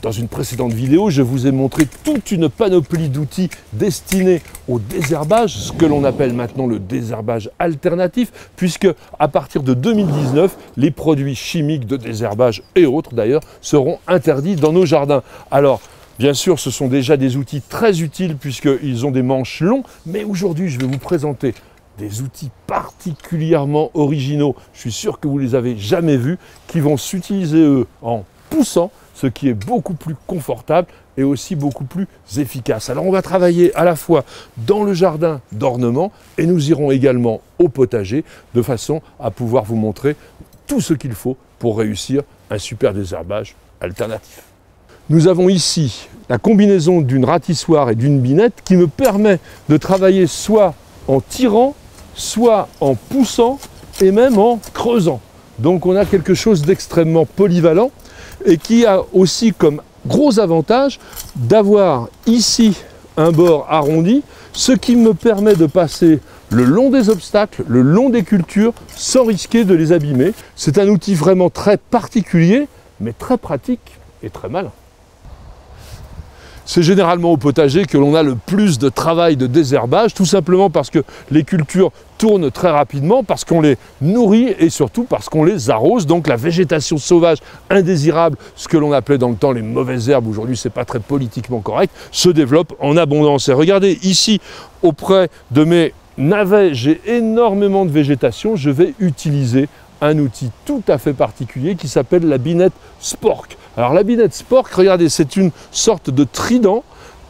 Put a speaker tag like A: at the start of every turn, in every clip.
A: Dans une précédente vidéo, je vous ai montré toute une panoplie d'outils destinés au désherbage, ce que l'on appelle maintenant le désherbage alternatif, puisque à partir de 2019, les produits chimiques de désherbage et autres d'ailleurs seront interdits dans nos jardins. Alors, bien sûr, ce sont déjà des outils très utiles puisqu'ils ont des manches longs, mais aujourd'hui, je vais vous présenter des outils particulièrement originaux, je suis sûr que vous ne les avez jamais vus, qui vont s'utiliser eux en poussant, ce qui est beaucoup plus confortable et aussi beaucoup plus efficace. Alors on va travailler à la fois dans le jardin d'ornement et nous irons également au potager de façon à pouvoir vous montrer tout ce qu'il faut pour réussir un super désherbage alternatif. Nous avons ici la combinaison d'une ratissoire et d'une binette qui me permet de travailler soit en tirant, soit en poussant et même en creusant. Donc on a quelque chose d'extrêmement polyvalent et qui a aussi comme gros avantage d'avoir ici un bord arrondi, ce qui me permet de passer le long des obstacles, le long des cultures, sans risquer de les abîmer. C'est un outil vraiment très particulier, mais très pratique et très malin. C'est généralement au potager que l'on a le plus de travail de désherbage, tout simplement parce que les cultures tournent très rapidement, parce qu'on les nourrit et surtout parce qu'on les arrose. Donc la végétation sauvage indésirable, ce que l'on appelait dans le temps les mauvaises herbes, aujourd'hui c'est pas très politiquement correct, se développe en abondance. Et regardez ici, auprès de mes navets, j'ai énormément de végétation, je vais utiliser un outil tout à fait particulier qui s'appelle la binette Spork. Alors la binette Spork, regardez, c'est une sorte de trident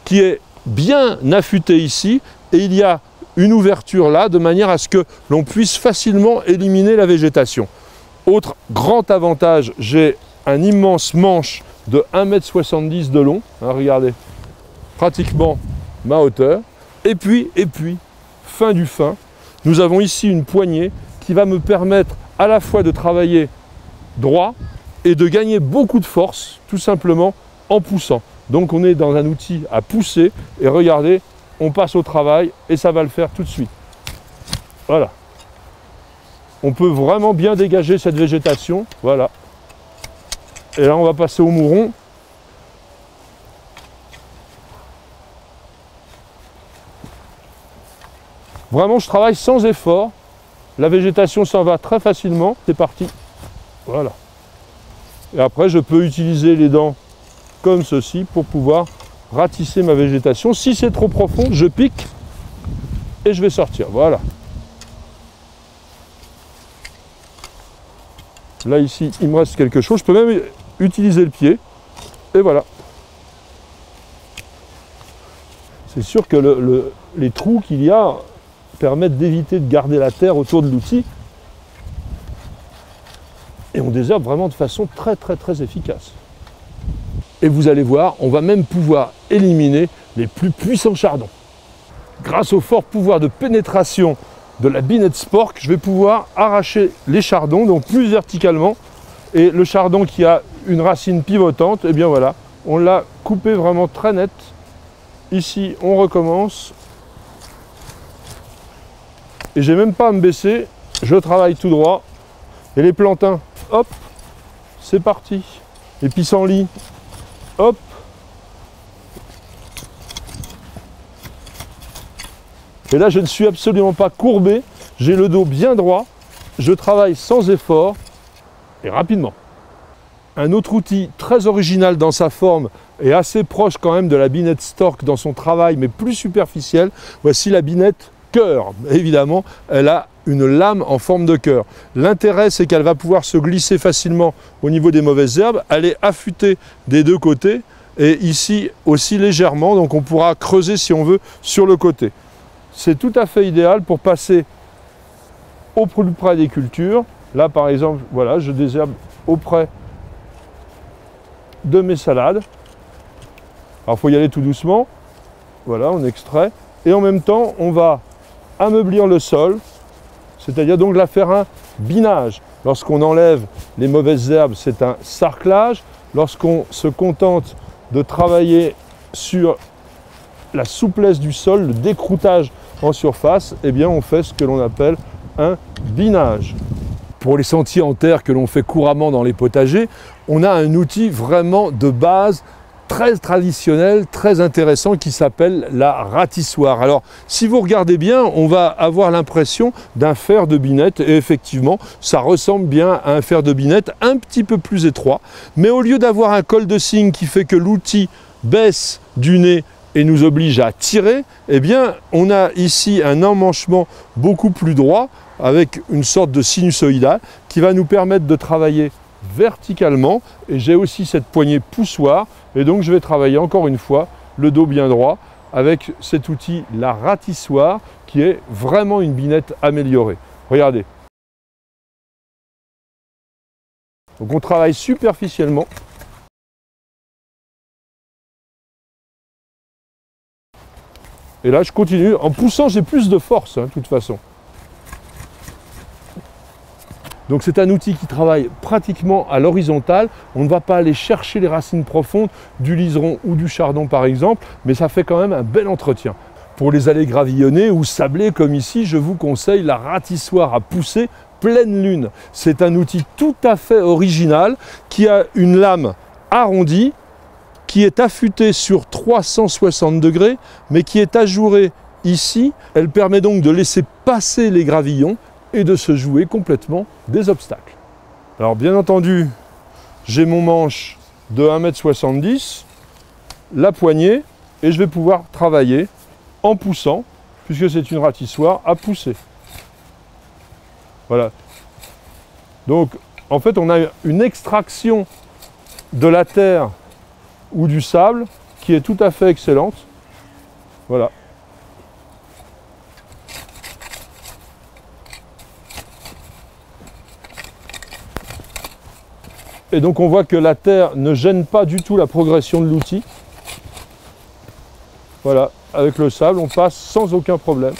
A: qui est bien affûté ici et il y a une ouverture là de manière à ce que l'on puisse facilement éliminer la végétation. Autre grand avantage, j'ai un immense manche de 1,70 m de long, hein, regardez, pratiquement ma hauteur. Et puis, fin du fin, nous avons ici une poignée qui va me permettre à la fois de travailler droit et de gagner beaucoup de force, tout simplement en poussant. Donc on est dans un outil à pousser, et regardez, on passe au travail, et ça va le faire tout de suite. Voilà. On peut vraiment bien dégager cette végétation, voilà. Et là on va passer au mouron. Vraiment je travaille sans effort. La végétation s'en va très facilement, c'est parti. Voilà. Et après, je peux utiliser les dents comme ceci pour pouvoir ratisser ma végétation. Si c'est trop profond, je pique et je vais sortir. Voilà. Là, ici, il me reste quelque chose. Je peux même utiliser le pied. Et voilà. C'est sûr que les trous qu'il y a permettent d'éviter de garder la terre autour de l'outil. Et on désherbe vraiment de façon très efficace. Et vous allez voir, on va même pouvoir éliminer les plus puissants chardons. Grâce au fort pouvoir de pénétration de la binette Spork, je vais pouvoir arracher les chardons, donc plus verticalement. Et le chardon qui a une racine pivotante, et bien voilà, on l'a coupé vraiment très net. Ici, on recommence. Et j'ai même pas à me baisser, je travaille tout droit. Et les plantains, hop, c'est parti. Les pissenlits, hop. Et là, je ne suis absolument pas courbé, j'ai le dos bien droit, je travaille sans effort et rapidement. Un autre outil très original dans sa forme et assez proche quand même de la binette Spork dans son travail, mais plus superficiel, voici la binette cœur. Évidemment, elle a une lame en forme de cœur. L'intérêt, c'est qu'elle va pouvoir se glisser facilement au niveau des mauvaises herbes. Elle est affûtée des deux côtés et ici aussi légèrement, donc on pourra creuser si on veut sur le côté. C'est tout à fait idéal pour passer au plus près des cultures. Là, par exemple, voilà, je désherbe auprès de mes salades. Alors, il faut y aller tout doucement. Voilà, on extrait. Et en même temps, on va ameublir le sol, c'est-à-dire donc là faire un binage. Lorsqu'on enlève les mauvaises herbes, c'est un sarclage. Lorsqu'on se contente de travailler sur la souplesse du sol, le décroutage en surface, eh bien on fait ce que l'on appelle un binage. Pour les sentiers en terre que l'on fait couramment dans les potagers, on a un outil vraiment de base très traditionnel, très intéressant qui s'appelle la ratissoire. Alors si vous regardez bien, on va avoir l'impression d'un fer de binette et effectivement ça ressemble bien à un fer de binette un petit peu plus étroit, mais au lieu d'avoir un col de cygne qui fait que l'outil baisse du nez et nous oblige à tirer, eh bien on a ici un emmanchement beaucoup plus droit avec une sorte de sinusoïdal qui va nous permettre de travailler verticalement, et j'ai aussi cette poignée poussoir et donc je vais travailler encore une fois le dos bien droit avec cet outil, la ratissoire, qui est vraiment une binette améliorée. Regardez. Donc on travaille superficiellement. Et là, je continue. En poussant, j'ai plus de force, de toute façon. Donc c'est un outil qui travaille pratiquement à l'horizontale. On ne va pas aller chercher les racines profondes du liseron ou du chardon, par exemple, mais ça fait quand même un bel entretien. Pour les allées gravillonnées ou sablées, comme ici, je vous conseille la ratissoire à pousser pleine lune. C'est un outil tout à fait original qui a une lame arrondie, qui est affûtée sur 360 degrés, mais qui est ajourée ici. Elle permet donc de laisser passer les gravillons et de se jouer complètement des obstacles. Alors bien entendu, j'ai mon manche de 1,70 m, la poignée, et je vais pouvoir travailler en poussant, puisque c'est une ratissoire à pousser. Voilà. Donc en fait, on a une extraction de la terre ou du sable qui est tout à fait excellente. Voilà. Et donc on voit que la terre ne gêne pas du tout la progression de l'outil. Voilà, avec le sable, on passe sans aucun problème.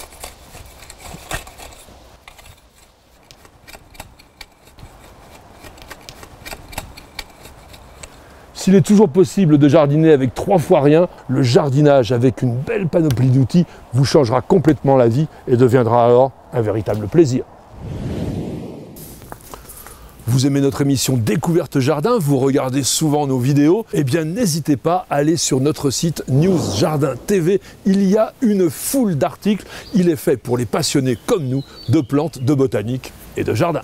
A: S'il est toujours possible de jardiner avec 3 fois rien, le jardinage avec une belle panoplie d'outils vous changera complètement la vie et deviendra alors un véritable plaisir. Vous aimez notre émission Découverte Jardin, vous regardez souvent nos vidéos, eh bien n'hésitez pas à aller sur notre site News Jardin TV. Il y a une foule d'articles, il est fait pour les passionnés comme nous de plantes, de botanique et de jardin.